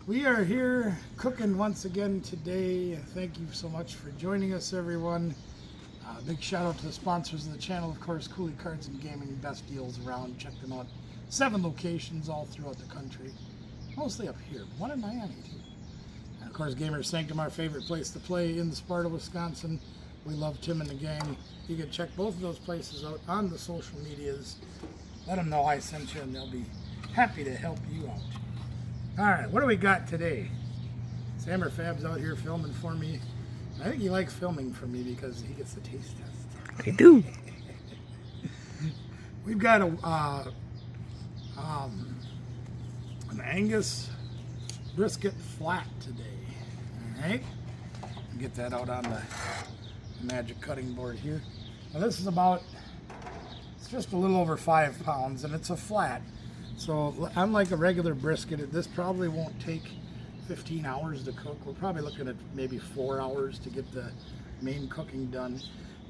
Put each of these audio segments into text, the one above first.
We are here cooking once again today. Thank you so much for joining us, everyone. Big shout out to the sponsors of the channel, of course, Cooley Cards and Gaming, best deals around. Check them out. 7 locations all throughout the country, mostly up here, one in Miami too. And of course, Gamer Sanctum, our favorite place to play in Sparta, Wisconsin. We love Tim and the gang. You can check both of those places out on the social medias. Let them know I sent you, and they'll be happy to help you out. All right, what do we got today? Sammer Fab's out here filming for me. I think he likes filming for me because he gets the taste test. I do. We've got an Angus brisket flat today. All right, get that out on the magic cutting board here. Now this is it's just a little over 5 pounds, and it's a flat. So unlike a regular brisket, this probably won't take 15 hours to cook. We're probably looking at maybe 4 hours to get the main cooking done.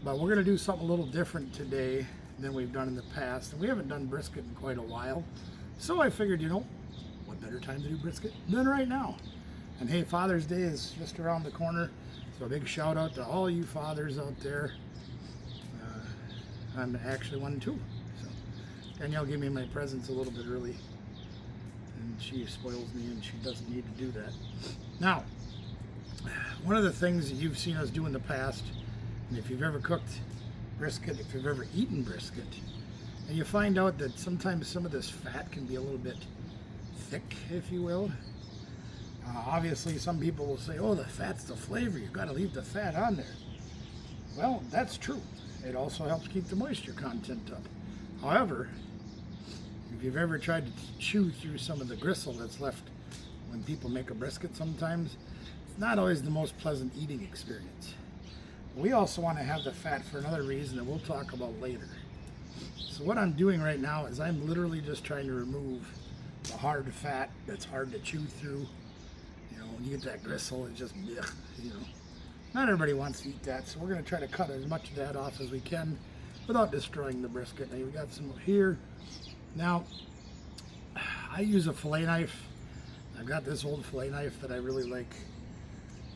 But we're gonna do something a little different today than we've done in the past. And we haven't done brisket in quite a while. So I figured, what better time to do brisket than right now? And hey, Father's Day is just around the corner. So a big shout out to all you fathers out there. I'm actually one too. Danielle gave me my presents a little bit early, and she spoils me, and she doesn't need to do that. Now, one of the things that you've seen us do in the past, and if you've ever cooked brisket, if you've ever eaten brisket, and you find out that sometimes some of this fat can be a little bit thick, if you will. Obviously, some people will say, oh, the fat's the flavor, you've got to leave the fat on there. Well, that's true. It also helps keep the moisture content up. However, if you've ever tried to chew through some of the gristle that's left when people make a brisket sometimes, it's not always the most pleasant eating experience. We also want to have the fat for another reason that we'll talk about later. So what I'm doing right now is I'm literally just trying to remove the hard fat that's hard to chew through. When you get that gristle, it's just, Not everybody wants to eat that, so we're going to try to cut as much of that off as we can without destroying the brisket. Now, we've got some here. Now, I use a fillet knife. I've got this old fillet knife that I really like.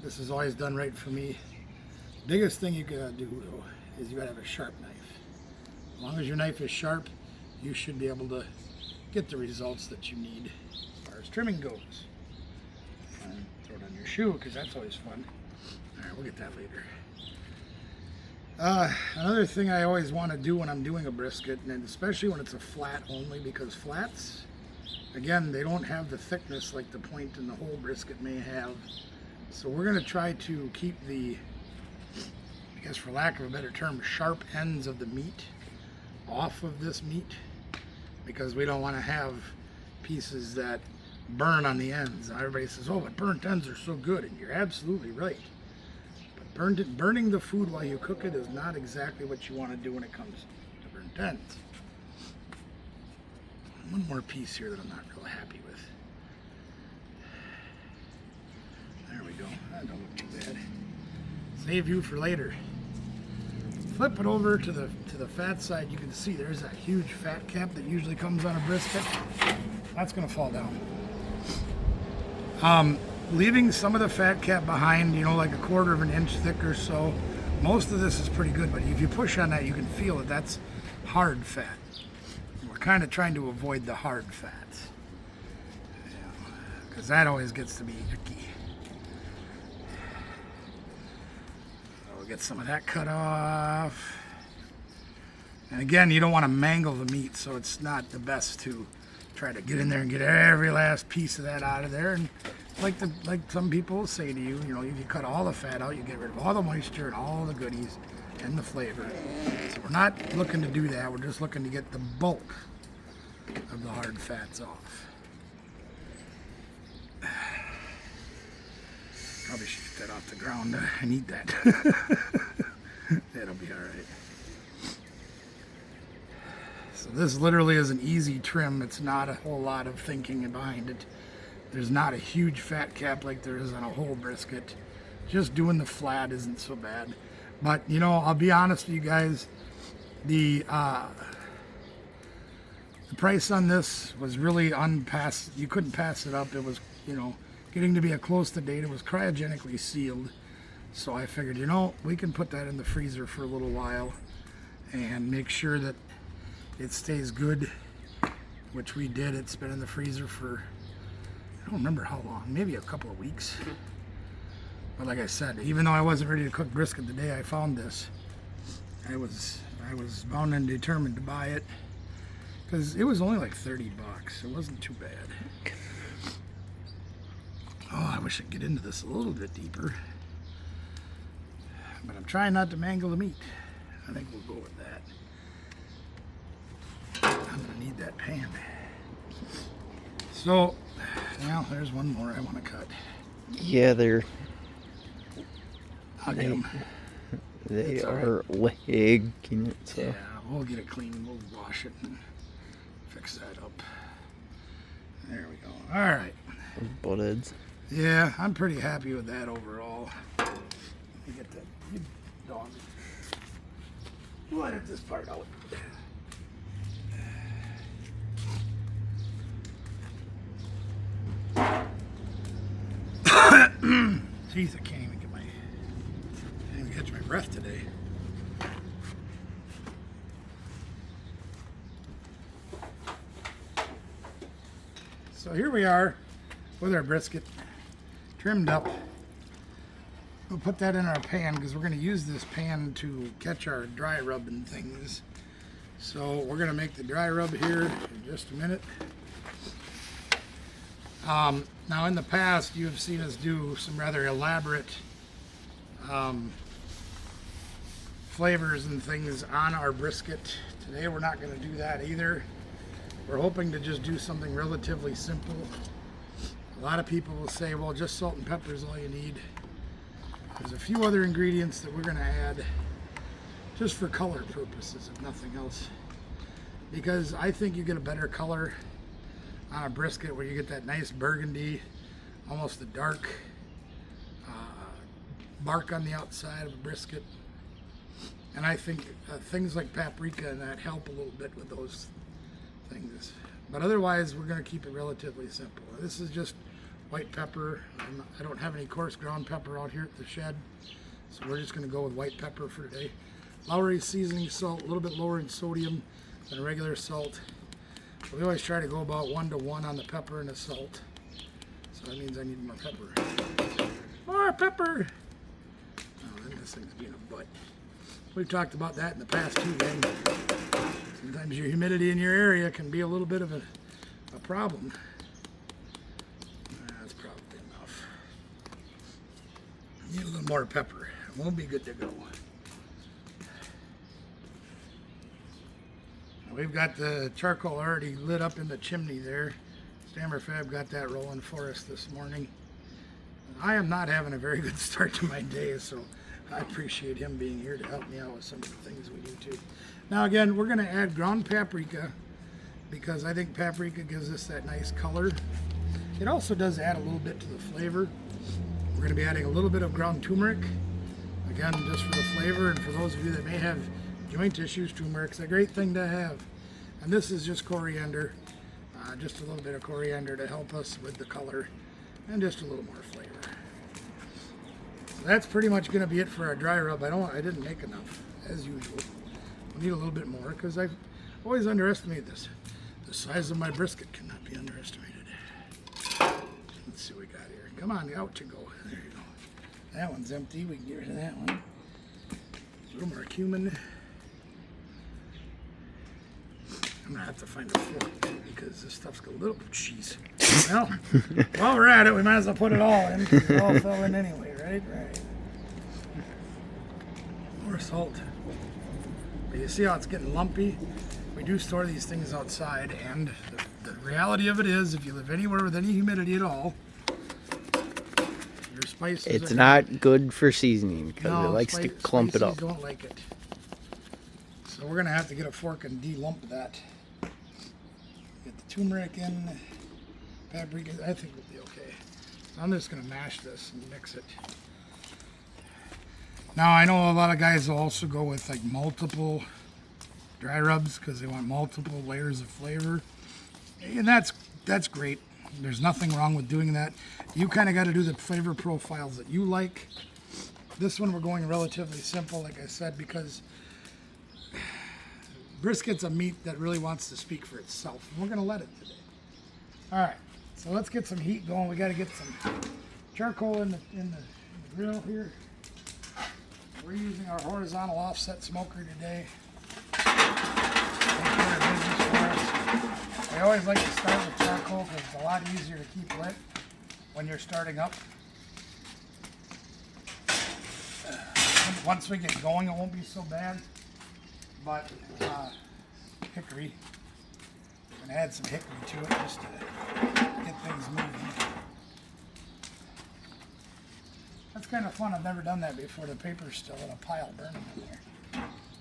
This is always done right for me. Biggest thing you gotta do, though, is you gotta have a sharp knife. As long as your knife is sharp, you should be able to get the results that you need as far as trimming goes. And throw it on your shoe, because that's always fun. All right, we'll get that later. Another thing I always want to do when I'm doing a brisket, and especially when it's a flat only, because flats, again, they don't have the thickness like the point and the whole brisket may have. So we're going to try to keep the, I guess for lack of a better term, sharp ends of the meat off of this meat, because we don't want to have pieces that burn on the ends. And everybody says, oh, but burnt ends are so good, and you're absolutely right. Burning the food while you cook it is not exactly what you want to do when it comes to burnt ends. One more piece here that I'm not real happy with. There we go. That don't look too bad. Save you for later. Flip it over to the fat side. You can see there's that huge fat cap that usually comes on a brisket. That's going to fall down. Leaving some of the fat cap behind, like a 1/4 of an inch thick or so. Most of this is pretty good, but if you push on that, you can feel it. That's hard fat. We're kind of trying to avoid the hard fats, because that always gets to be icky. So we'll get some of that cut off. And again, you don't want to mangle the meat, so it's not the best to try to get in there and get every last piece of that out of there. And like some people say to you, if you cut all the fat out, you get rid of all the moisture and all the goodies and the flavor. So we're not looking to do that. We're just looking to get the bulk of the hard fats off. Probably should get that off the ground. I need that. That'll be all right. So this literally is an easy trim. It's not a whole lot of thinking behind it. There's not a huge fat cap like there is on a whole brisket. Just doing the flat isn't so bad. But, I'll be honest with you guys, the price on this was really you couldn't pass it up. It was, getting to be a close to date. It was cryogenically sealed. So I figured, you know, we can put that in the freezer for a little while and make sure that it stays good, which we did. It's been in the freezer for, I don't remember how long, maybe a couple of weeks. But like I said, even though I wasn't ready to cook brisket the day I found this, I was bound and determined to buy it because it was only like 30 bucks. It wasn't too bad. Oh, I wish I'd get into this a little bit deeper. But I'm trying not to mangle the meat. I think we'll go with that. I'm gonna need that pan. So, now there's one more I want to cut. Yeah, I'll get them. They are legging it. So. Yeah, we'll get it clean. We'll wash it and fix that up. There we go. All right. Those butt heads. Yeah, I'm pretty happy with that overall. Let me get that. You dog. We'll edit this part out. Jeez, I can't even catch my breath today. So here we are with our brisket trimmed up. We'll put that in our pan because we're going to use this pan to catch our dry rub and things. So we're going to make the dry rub here in just a minute. Now in the past you have seen us do some rather elaborate flavors and things on our brisket. Today we're not going to do that either. We're hoping to just do something relatively simple. A lot of people will say, well, just salt and pepper is all you need. There's a few other ingredients that we're going to add just for color purposes, if nothing else. Because I think you get a better color on a brisket where you get that nice burgundy, almost a dark bark on the outside of a brisket. And I think things like paprika and that help a little bit with those things. But otherwise, we're going to keep it relatively simple. This is just white pepper. I don't have any coarse ground pepper out here at the shed, so we're just going to go with white pepper for today. Lowry seasoning salt, a little bit lower in sodium than regular salt. We always try to go about 1-to-1 on the pepper and the salt. So that means I need more pepper. More pepper! Oh, then this thing's being a butt. We've talked about that in the past too, gang. Sometimes your humidity in your area can be a little bit of a problem. That's probably enough. Need a little more pepper. It won't be good to go. We've got the charcoal already lit up in the chimney there. Stammer Fab got that rolling for us this morning. I am not having a very good start to my day, so I appreciate him being here to help me out with some of the things we do too. Now again, we're going to add ground paprika because I think paprika gives us that nice color. It also does add a little bit to the flavor. We're going to be adding a little bit of ground turmeric, again just for the flavor, and for those of you that may have joint issues, turmeric's a great thing to have. And this is just coriander, just a little bit of coriander to help us with the color and just a little more flavor. So that's pretty much going to be it for our dry rub. I didn't make enough, as usual. We need a little bit more because I've always underestimated this. The size of my brisket cannot be underestimated. Let's see what we got here. Come on, out you go. There you go. That one's empty. We can get rid of that one. A little more cumin. I'm gonna have to find a fork too because this stuff's got a little cheese. Well, while we're at it, we might as well put it all in because it all fell in anyway, right? Right. More salt. But you see how it's getting lumpy? We do store these things outside, and the reality of it is, if you live anywhere with any humidity at all, your spices. It's not good for seasoning because it likes to clump it up. Don't like it. So we're gonna have to get a fork and de-lump that. Get the turmeric in, paprika. I think we'll be okay. So I'm just gonna mash this and mix it. Now I know a lot of guys will also go with like multiple dry rubs because they want multiple layers of flavor, and that's great. There's nothing wrong with doing that. You kind of got to do the flavor profiles that you like. This one we're going relatively simple, like I said, because brisket's a meat that really wants to speak for itself. And we're going to let it today. All right, so let's get some heat going. We got to get some charcoal in the grill here. We're using our horizontal offset smoker today. I always like to start with charcoal because it's a lot easier to keep lit when you're starting up. Once we get going, it won't be so bad. But hickory, I'm going to add some hickory to it just to get things moving. That's kind of fun. I've never done that before. The paper's still in a pile burning in there.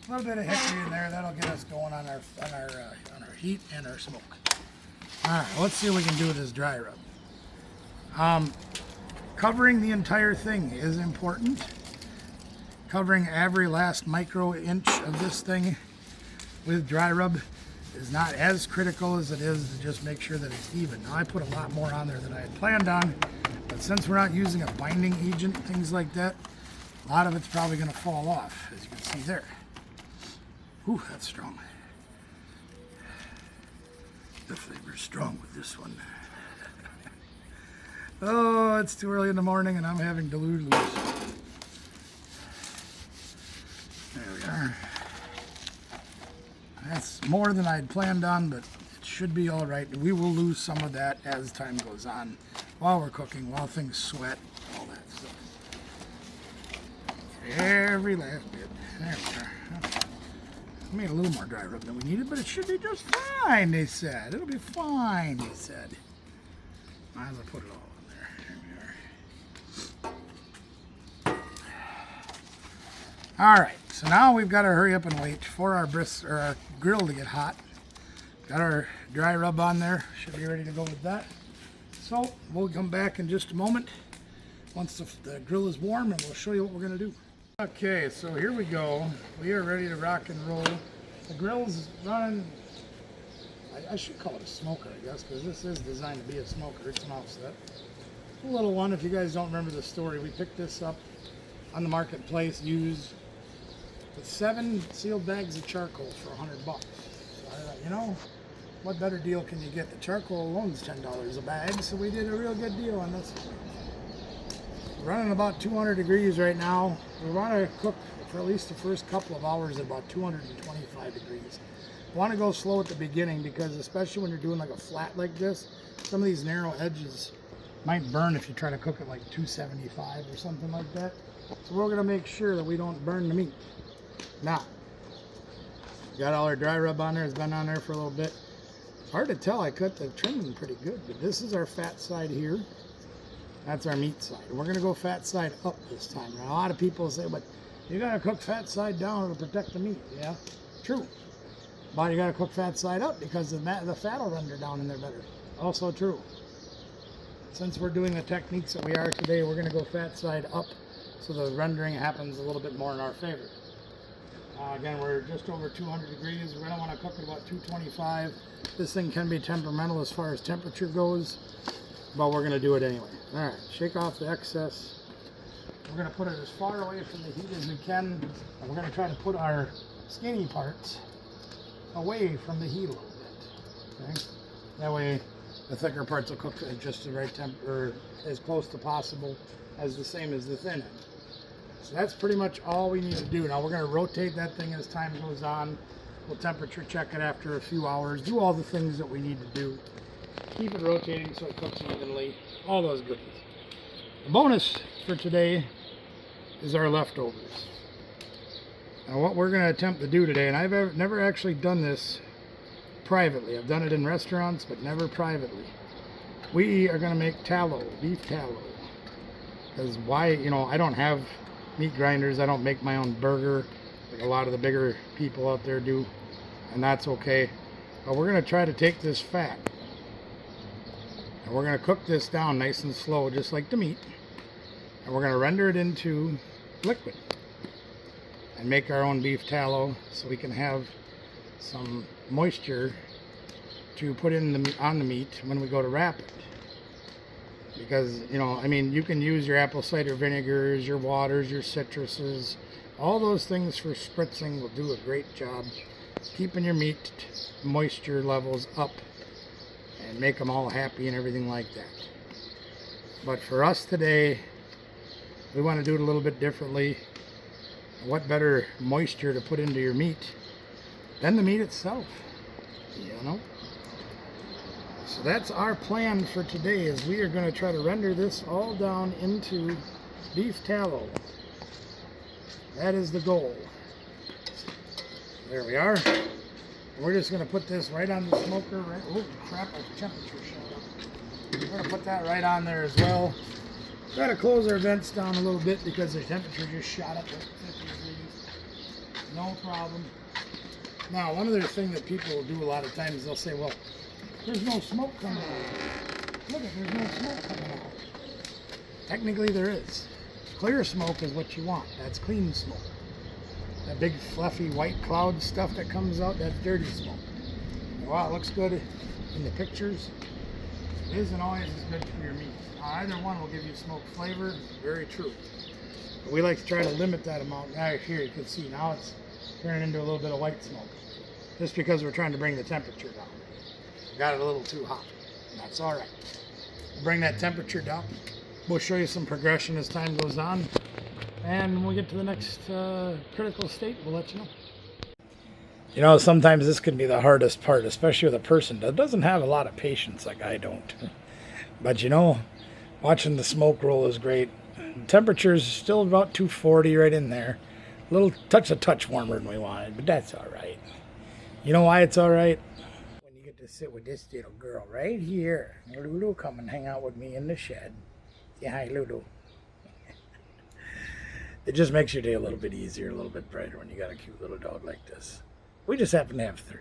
A little bit of hickory in there. That'll get us going on our heat and our smoke. All right, let's see what we can do with this dry rub. Covering the entire thing is important. Covering every last micro inch of this thing with dry rub is not as critical as it is to just make sure that it's even. Now I put a lot more on there than I had planned on, but since we're not using a binding agent, things like that, a lot of it's probably going to fall off, as you can see there. Ooh, that's strong. The flavor's strong with this one. Oh, it's too early in the morning and I'm having delusions. There we are. That's more than I'd planned on, but it should be all right. We will lose some of that as time goes on, while we're cooking, while things sweat, all that stuff. Every last bit. There we are. I made a little more dry rub than we needed, but it should be just fine, they said. It'll be fine, they said. Might as well put it all in there. There we are. All right, so now we've got to hurry up and wait for our our grill to get hot. Got our dry rub on there. Should be ready to go with that. So we'll come back in just a moment once the grill is warm, and we'll show you what we're going to do. Okay, so here we go. We are ready to rock and roll. The grill's running. I should call it a smoker, I guess, because this is designed to be a smoker. It's an offset. A little one, if you guys don't remember the story, we picked this up on the marketplace used with 7 sealed bags of charcoal for $100. So I thought, you know, what better deal can you get? The charcoal alone is $10 a bag, so we did a real good deal on this one. Running about 200 degrees right now. We want to cook for at least the first couple of hours at about 225 degrees. We want to go slow at the beginning because especially when you're doing like a flat like this, some of these narrow edges might burn if you try to cook it like 275 or something like that. So we're going to make sure that we don't burn the meat. Now, got all our dry rub on there. It's been on there for a little bit. Hard to tell. I cut the trimming pretty good, but this is our fat side here. That's our meat side. And we're going to go fat side up this time. Now, a lot of people say, but you got to cook fat side down to protect the meat. Yeah, true. But you got to cook fat side up because the fat will render down in there better. Also true. Since we're doing the techniques that we are today, we're going to go fat side up so the rendering happens a little bit more in our favor. Again, we're just over 200 degrees. We're going to want to cook at about 225. This thing can be temperamental as far as temperature goes, but we're going to do it anyway. All right, shake off the excess. We're going to put it as far away from the heat as we can, and we're going to try to put our skinny parts away from the heat a little bit. Okay? That way, the thicker parts will cook at just the right temp, or as close to possible as the same as the thin end. So that's pretty much all we need to do. Now we're going to rotate that thing as time goes on. We'll temperature check it after a few hours. Do all the things that we need to do. Keep it rotating so it cooks evenly. All those goodies. The bonus for today is our leftovers. Now what we're going to attempt to do today, and I've never actually done this privately. I've done it in restaurants, but never privately. We are going to make tallow, beef tallow. Because why, you know, I don't have meat grinders. I don't make my own burger like a lot of the bigger people out there do, and that's okay. But we're going to try to take this fat, and we're going to cook this down nice and slow, just like the meat, and we're going to render it into liquid and make our own beef tallow so we can have some moisture to put in on the meat when we go to wrap it. Because, you know, I mean, you can use your apple cider vinegars, your waters, your citruses, all those things for spritzing will do a great job keeping your meat moisture levels up and make them all happy and everything like that. But for us today, we want to do it a little bit differently. What better moisture to put into your meat than the meat itself, you know? So that's our plan for today, is we are going to try to render this all down into beef tallow. That is the goal. There we are. We're just going to put this right on the smoker. Right, oh crap, our temperature shot up. We're going to put that right on there as well. Got to close our vents down a little bit because the temperature just shot up to 50 degrees. No problem. Now, one other thing that people will do a lot of times, they'll say, well, there's no smoke coming out. Look, there's no smoke coming out. Technically there is. Clear smoke is what you want. That's clean smoke. That big fluffy white cloud stuff that comes out, that's dirty smoke. While it looks good in the pictures, it isn't always as good for your meat. Either one will give you smoke flavor, very true. But we like to try to limit that amount. Now here you can see, now it's turning into a little bit of white smoke. Just because we're trying to bring the temperature down. We got it a little too hot. That's alright. We'll bring that temperature down. We'll show you some progression as time goes on. And when we get to the next critical state, we'll let you know. You know, sometimes this can be the hardest part, especially with a person that doesn't have a lot of patience like I don't. But you know, watching the smoke roll is great. Temperature's still about 240 right in there. A touch warmer than we wanted, but that's all right. You know why it's all right? When you get to sit with this little girl right here. Lulu, come and hang out with me in the shed. Say hi, Lulu. It just makes your day a little bit easier, a little bit brighter when you got a cute little dog like this. We just happen to have 3.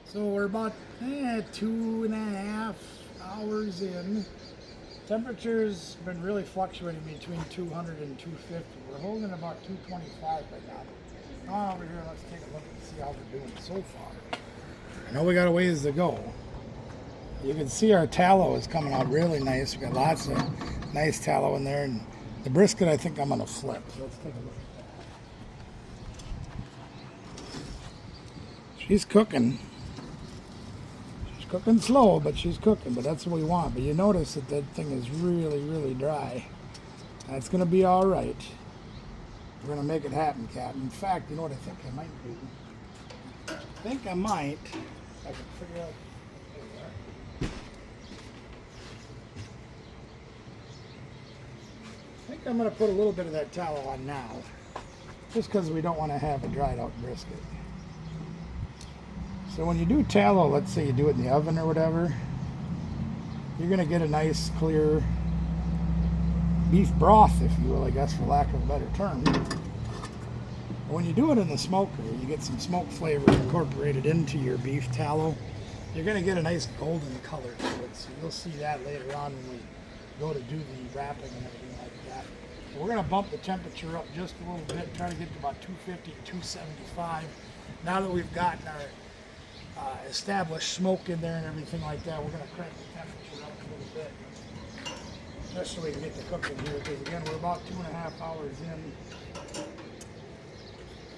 So we're about 2.5 hours in. Temperature's been really fluctuating between 200 and 250. We're holding about 225 right now. Now over here, let's take a look and see how we're doing so far. I know we got a ways to go. You can see our tallow is coming out really nice. We got lots of nice tallow in there, and the brisket I think I'm gonna flip. So let's take a look at that. She's cooking. She's cooking slow, but she's cooking. But that's what we want. But you notice that that thing is really, really dry. That's gonna be all right. We're gonna make it happen, Captain. In fact, you know what I think I might do? I think I might. I can figure out. There we are. I think I'm gonna put a little bit of that tallow on now, just because we don't want to have a dried out brisket. So when you do tallow, let's say you do it in the oven or whatever, you're gonna get a nice clear beef broth, if you will, I guess, for lack of a better term. But when you do it in the smoker, you get some smoke flavor incorporated into your beef tallow. You're going to get a nice golden color to it, so you'll see that later on when we go to do the wrapping and everything like that. So we're going to bump the temperature up just a little bit, try to get to about 250 to 275. Now that we've gotten our established smoke in there and everything like that, we're going to crank the temperature up a little bit. Just so we can get the cooking here, because again, we're about 2.5 hours in.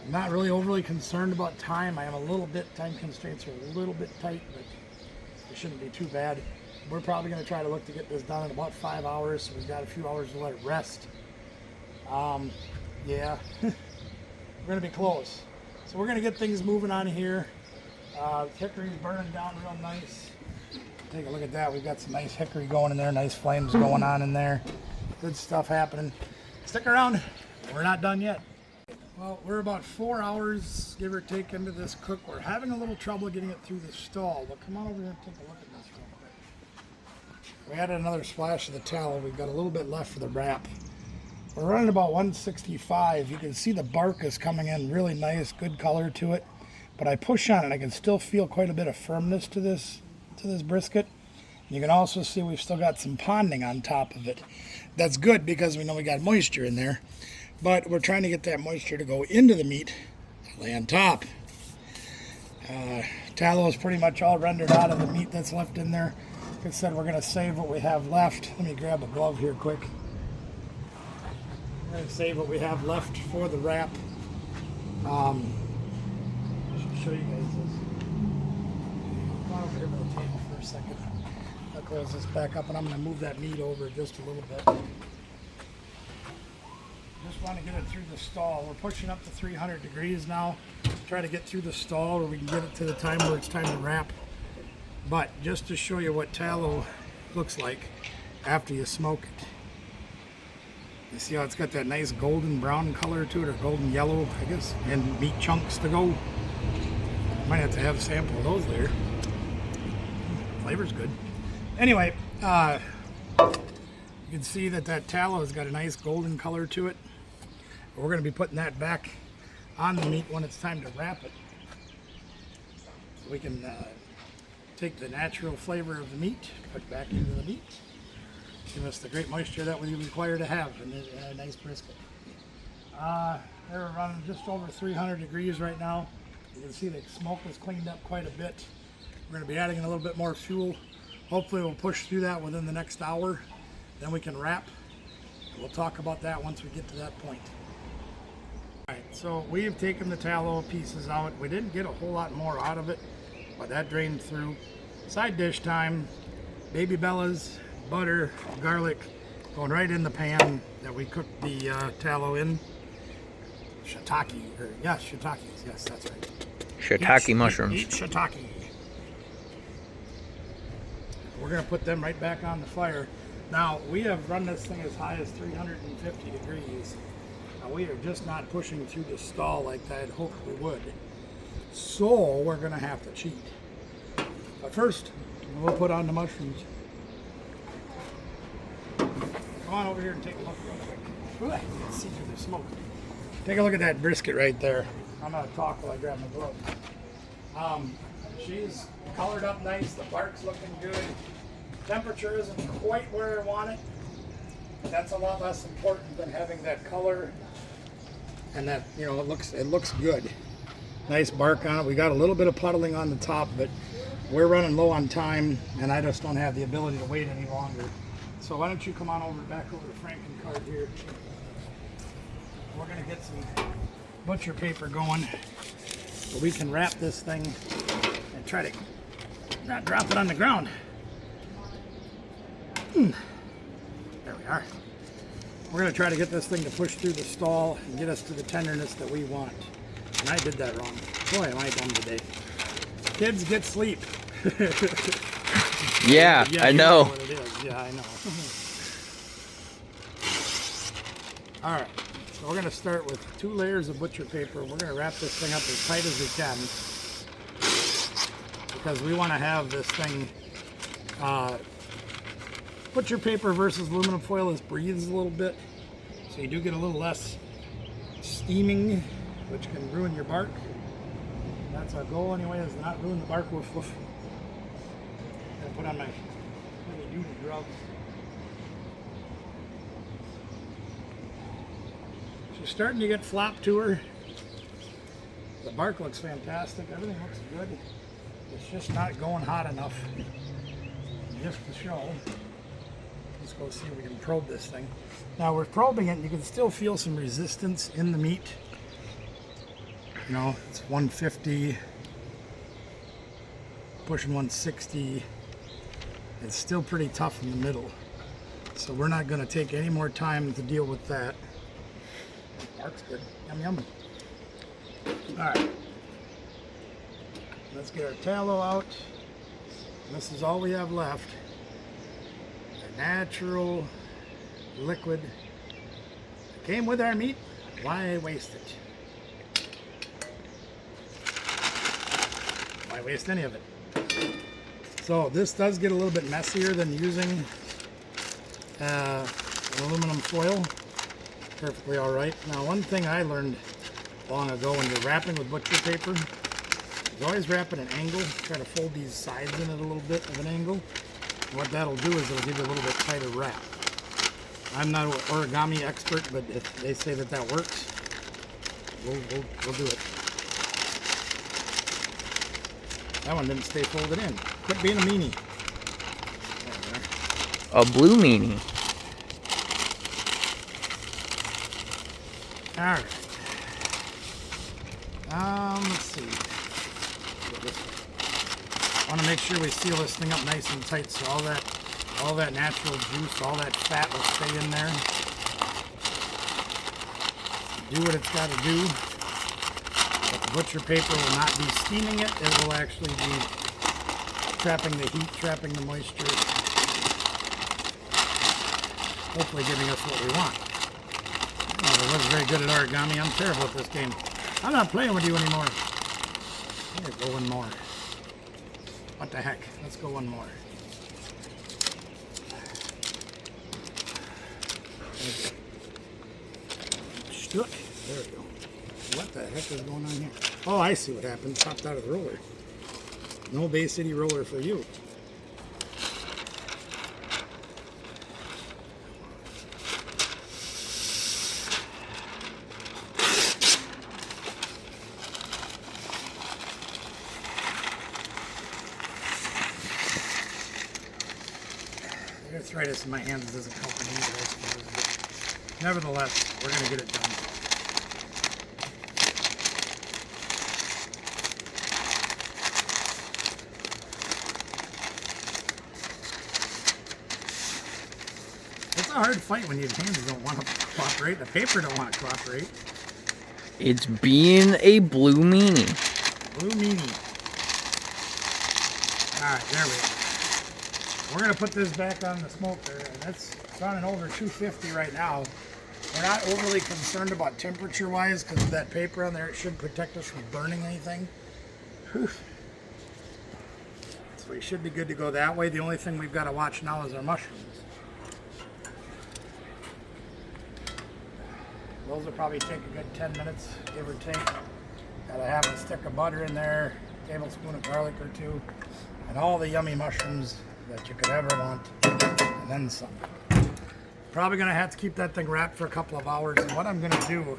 I'm not really overly concerned about time. I am a little bit, time constraints are a little bit tight, but it shouldn't be too bad. We're probably going to try to look to get this done in about 5 hours, so we've got a few hours to let it rest. Yeah, we're going to be close. So we're going to get things moving on here. Hickory's burning down real nice. Take a look at that. We've got some nice hickory going in there, nice flames going on in there. Good stuff happening. Stick around. We're not done yet. Well, we're about 4 hours, give or take, into this cook. We're having a little trouble getting it through the stall, but come on over here and take a look at this real quick. We added another splash of the tallow. We've got a little bit left for the wrap. We're running about 165. You can see the bark is coming in really nice, good color to it. But I push on it, I can still feel quite a bit of firmness to this brisket. You can also see we've still got some ponding on top of it. That's good because we know we got moisture in there, but we're trying to get that moisture to go into the meat, lay on top. Tallow is pretty much all rendered out of the meat that's left in there. Like I said, we're going to save what we have left. Let me grab a glove here quick. We're going to save what we have left for the wrap. I should show you guys this. Come on over here by the table for a second. I'll close this back up, and I'm going to move that meat over just a little bit. Just want to get it through the stall. We're pushing up to 300 degrees now. Try to get through the stall where we can get it to the time where it's time to wrap. But just to show you what tallow looks like after you smoke it. You see how it's got that nice golden brown color to it, or golden yellow, I guess, and meat chunks to go. Might have to have a sample of those later. Flavor's good. Anyway, you can see that that tallow has got a nice golden color to it. We're going to be putting that back on the meat when it's time to wrap it. So we can take the natural flavor of the meat, put it back into the meat. Give us the great moisture that we require to have in a nice brisket. They're running just over 300 degrees right now. You can see the smoke has cleaned up quite a bit. We're going to be adding in a little bit more fuel. Hopefully we'll push through that within the next hour. Then we can wrap. We'll talk about that once we get to that point. Alright, so we've taken the tallow pieces out. We didn't get a whole lot more out of it, but that drained through. Side dish time. Baby bellas, butter, garlic, going right in the pan that we cooked the tallow in. Shiitake, shiitakes, yes, that's right. Shiitake mushrooms. Eat shiitake. We're going to put them right back on the fire. Now, we have run this thing as high as 350 degrees. Now, we are just not pushing through the stall like I had hoped we would. So, we're going to have to cheat. But first, we'll put on the mushrooms. Come on over here and take a look real quick. Ooh, I can see through the smoke. Take a look at that brisket right there. I'm going to talk while I grab my glove. She's colored up nice. The bark's looking good. Temperature isn't quite where I want it. But that's a lot less important than having that color and that, you know, it looks good. Nice bark on it. We got a little bit of puddling on the top, but we're running low on time, and I just don't have the ability to wait any longer. So why don't you come on over back over to Frankencart here. We're going to get some butcher paper going so we can wrap this thing and try to not drop it on the ground. There we are. We're going to try to get this thing to push through the stall and get us to the tenderness that we want. And I did that wrong. Boy, am I dumb today. Kids, get sleep. Yeah, I know. What it is. Yeah, I know. All right, so we're going to start with 2 layers of butcher paper. We're going to wrap this thing up as tight as we can because we want to have this thing, butcher paper versus aluminum foil, this breathes a little bit, so you do get a little less steaming, which can ruin your bark. That's our goal anyway, is to not ruin the bark. Woof woof. I'm going to put on my heavy duty gloves. She's starting to get flop to her. The bark looks fantastic. Everything looks good. It's just not going hot enough. Just to show. Let's go see if we can probe this thing. Now we're probing it, and you can still feel some resistance in the meat. You know, it's 150, pushing 160. It's still pretty tough in the middle. So we're not going to take any more time to deal with that. Bark's good. Yum, yum. All right. Let's get our tallow out. This is all we have left. A natural liquid that came with our meat. Why waste it? Why waste any of it? So this does get a little bit messier than using aluminum foil. Perfectly all right. Now, one thing I learned long ago when you're wrapping with butcher paper is always wrap at an angle. Try to fold these sides in at a little bit of an angle. And what that'll do is it'll give you a little bit tighter wrap. I'm not an origami expert, but if they say that that works, we'll do it. That one didn't stay folded in. Quit being a meanie. a blue meanie. Alright. Let's see. I want to make sure we seal this thing up nice and tight so all that natural juice, all that fat will stay in there. Do what it's got to do. But the butcher paper will not be steaming it. It will actually be trapping the heat, trapping the moisture. Hopefully giving us what we want. I wasn't very good at origami. I'm terrible at this game. I'm not playing with you anymore. Here, go one more. What the heck? Let's go one more. Stuck. There we go. What the heck is going on here? Oh, I see what happened. Popped out of the roller. No Bay City roller for you. Arthritis in my hands doesn't help me either, I suppose. But nevertheless, we're going to get it done. It's a hard fight when your hands don't want to cooperate. The paper don't want to cooperate. It's being a blue meanie. Blue meanie. Alright, there we go. We're going to put this back on the smoker, and it's running over 250 right now. We're not overly concerned about temperature-wise because of that paper on there. It should protect us from burning anything. Whew. So we should be good to go that way. The only thing we've got to watch now is our mushrooms. Those will probably take a good 10 minutes, give or take. Got to have a stick of butter in there, a tablespoon of garlic or two, and all the yummy mushrooms that you could ever want, and then some. Probably going to have to keep that thing wrapped for a couple of hours, and what I'm going to do,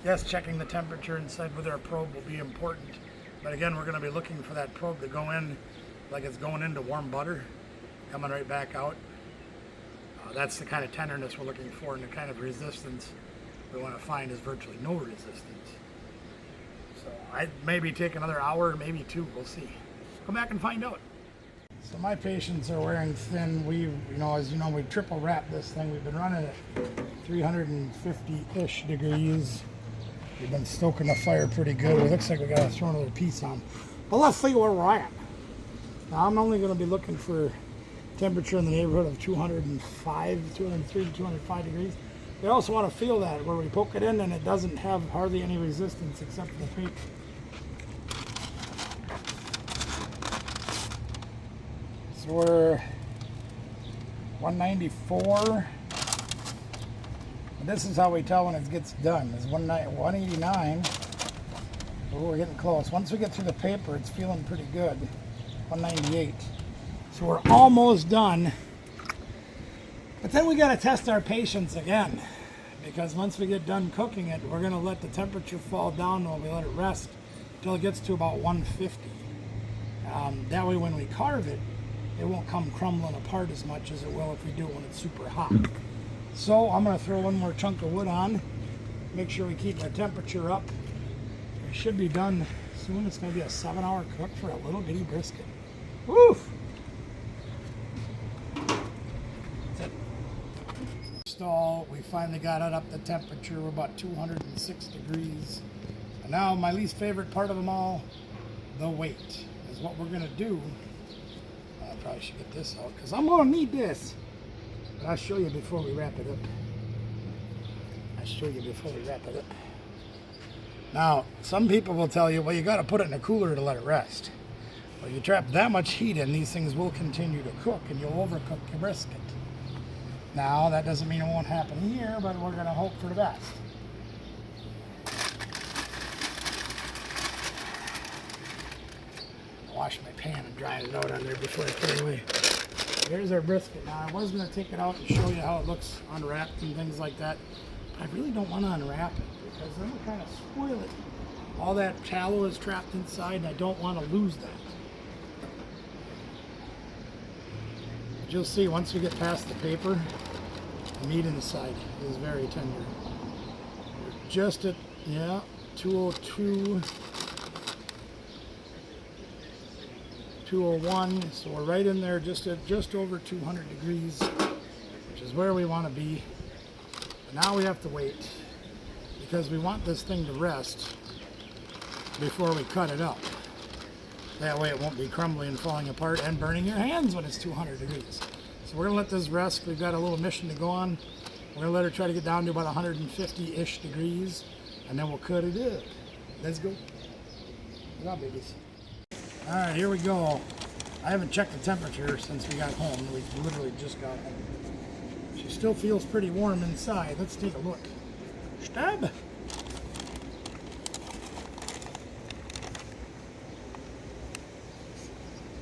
yes, checking the temperature inside with our probe will be important, but again, we're going to be looking for that probe to go in like it's going into warm butter, coming right back out. That's the kind of tenderness we're looking for, and the kind of resistance we want to find is virtually no resistance. So I maybe take another hour, maybe two, we'll see. Come back and find out. So my patients are wearing thin. As you know, we triple wrap this thing. We've been running at 350-ish degrees. We've been stoking the fire pretty good. It looks like we got to throw another piece on. But let's see where we're at. Now I'm only going to be looking for temperature in the neighborhood of 203 to 205 degrees. We also want to feel that where we poke it in and it doesn't have hardly any resistance except for the paper. So we're 194. And this is how we tell when it gets done. It's 189. Oh, we're getting close. Once we get through the paper, it's feeling pretty good. 198. So we're almost done. But then we got to test our patience again, because once we get done cooking it, we're going to let the temperature fall down while we let it rest until it gets to about 150. That way when we carve it, it won't come crumbling apart as much as it will if we do it when it's super hot. So I'm going to throw one more chunk of wood on, make sure we keep our temperature up. We should be done soon. It's going to be a 7-hour cook for a little bitty brisket. Woo! Stall, we finally got it up the temperature. We're about 206 degrees. And now my least favorite part of them all, the weight, is what we're going to do. I probably should get this out because I'm going to need this. But I'll show you before we wrap it up. Now, some people will tell you, well, you got to put it in a cooler to let it rest. Well, you trap that much heat in, these things will continue to cook and you'll overcook your brisket. Now, that doesn't mean it won't happen here, but we're going to hope for the best. Wash my pan and dry it out on there before I put it away. Here's our brisket. Now, I was going to take it out and show you how it looks unwrapped and things like that. I really don't want to unwrap it because then it'll kind of spoil it. All that tallow is trapped inside and I don't want to lose that. you'll see once we get past the paper, the meat inside is very tender. We're just at, yeah, 202, 201, so we're right in there just over 200 degrees, which is where we want to be. But now we have to wait because we want this thing to rest before we cut it up. That way it won't be crumbling and falling apart and burning your hands when it's 200 degrees. So we're gonna let this rest. We've got a little mission to go on. We're gonna let her try to get down to about 150-ish degrees, and then we'll cut it up. Let's go. Good job, babies. All right, here we go. I haven't checked the temperature since we got home. We literally just got home. She still feels pretty warm inside. Let's take a look. Stab.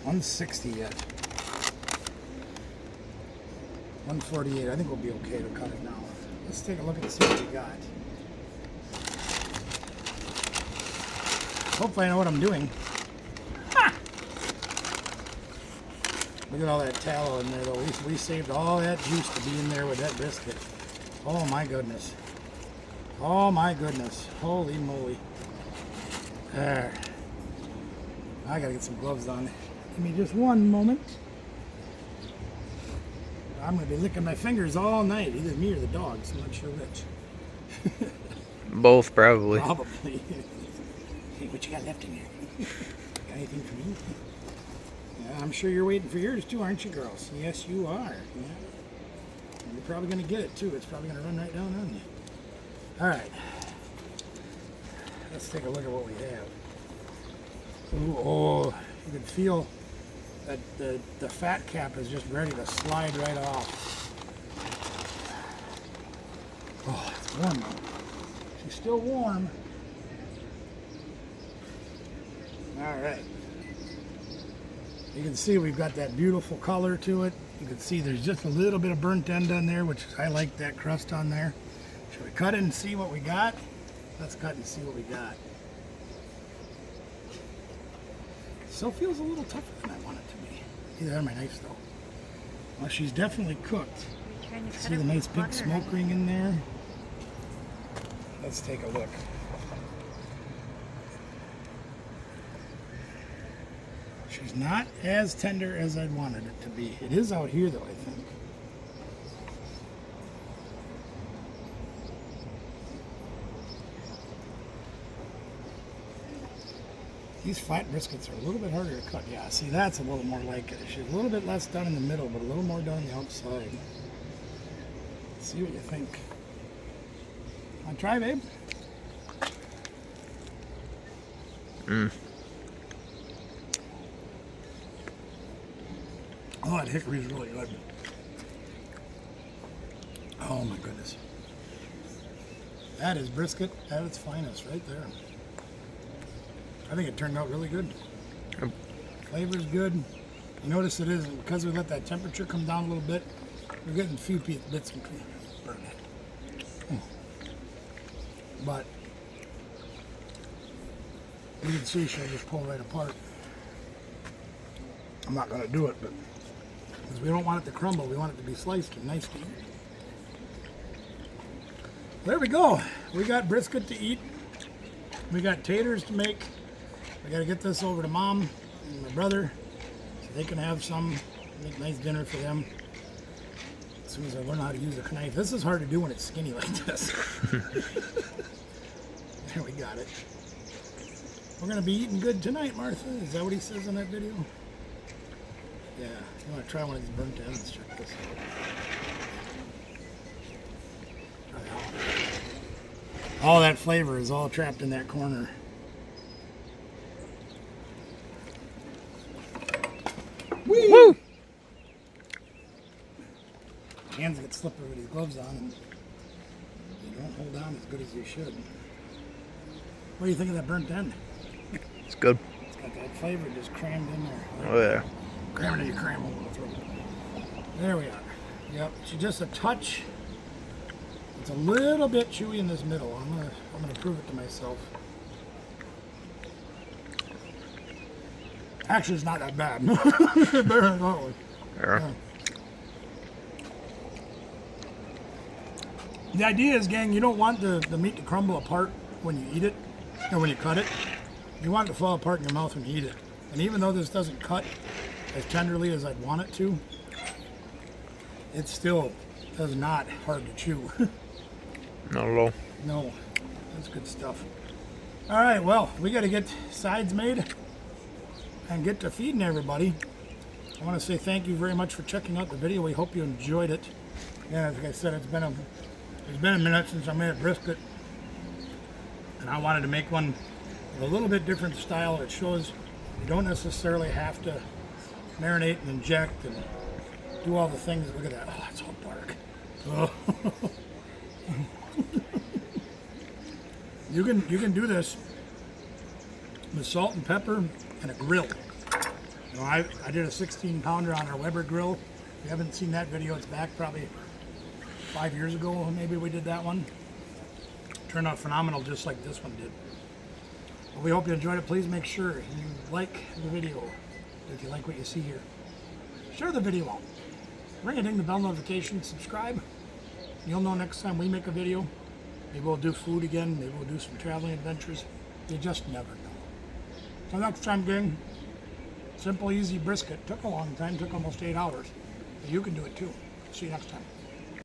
$160 yet. 148. I think we'll be okay to cut it now. Let's take a look and see what we got. Hopefully I know what I'm doing. Ha! Look at all that tallow in there though. We saved all that juice to be in there with that brisket. Oh my goodness. Oh my goodness. Holy moly. There. I gotta get some gloves on. Give me just one moment. I'm going to be licking my fingers all night, either me or the dogs. I'm not sure which. Both, probably. Probably. Hey, what you got left in here? Got anything for me? Yeah, I'm sure you're waiting for yours too, aren't you, girls? Yes, you are. Yeah. You're probably going to get it too. It's probably going to run right down on you. All right. Let's take a look at what we have. Ooh, oh, you can feel that the fat cap is just ready to slide right off. Oh, it's warm though. She's still warm. All right. You can see we've got that beautiful color to it. You can see there's just a little bit of burnt end on there, which I like that crust on there. Should we cut it and see what we got? Let's cut and see what we got. Still feels a little tougher than I want it to be. Either have my knife though. Well, she's definitely cooked. See the nice big smoke ring in there? Let's take a look. She's not as tender as I'd wanted it to be. It is out here though, I think. These flat briskets are a little bit harder to cut. Yeah, see, that's a little more like it. She's a little bit less done in the middle, but a little more done on the outside. Let's see what you think. Want to try, babe? Oh, that hickory's really good. Oh my goodness. That is brisket at its finest right there. I think it turned out really good. Flavor's good. You notice it is, because we let that temperature come down a little bit, we're getting a few bits and burn it. But you can see she'll just pull right apart. I'm not going to do it, but because we don't want it to crumble, we want it to be sliced and nice to eat. There we go. We got brisket to eat. We got taters to make. We got to get this over to Mom and my brother so they can have some. Make a nice dinner for them as soon as I learn how to use a knife. This is hard to do when it's skinny like this. There we got it. We're going to be eating good tonight, Martha. Is that what he says in that video? Yeah. You want to try one of these burnt ends? Check this out. Try that one. All that flavor is all trapped in that corner. Whee! Woo! Hands get slippery with these gloves on, and they don't hold on as good as they should. What do you think of that burnt end? It's good. It's got that flavor just crammed in there. Oh yeah. Cram it in your cram hole in the throat. There we are. Yep, she's just a touch. It's a little bit chewy in this middle. I'm gonna prove it to myself. Actually, it's not that bad. Better than that one. Yeah. The idea is, gang, you don't want the meat to crumble apart when you eat it, or when you cut it. You want it to fall apart in your mouth when you eat it. And even though this doesn't cut as tenderly as I'd want it to, it still is not hard to chew. Not at all. No, that's good stuff. All right, well, we got to get sides made and get to feeding everybody. I want to say thank you very much for checking out the video. We hope you enjoyed it. Yeah, like I said, it's been a minute since I made a brisket, and I wanted to make one with a little bit different style. It shows you don't necessarily have to marinate and inject and do all the things. Look at that. Oh, it's all dark. Oh. You can do this with salt and pepper and a grill. You know, I did a 16-pounder on our Weber grill. If you haven't seen that video, it's back probably 5 years ago. Maybe we did that one. Turned out phenomenal, just like this one did. Well, we hope you enjoyed it. Please make sure you like the video if you like what you see here. Share the video out. Ring a ding the bell notification. Subscribe. You'll know next time we make a video. Maybe we'll do food again. Maybe we'll do some traveling adventures. You just never know. So next time, gang, simple, easy brisket. Took a long time. Took almost 8 hours. But you can do it too. See you next time.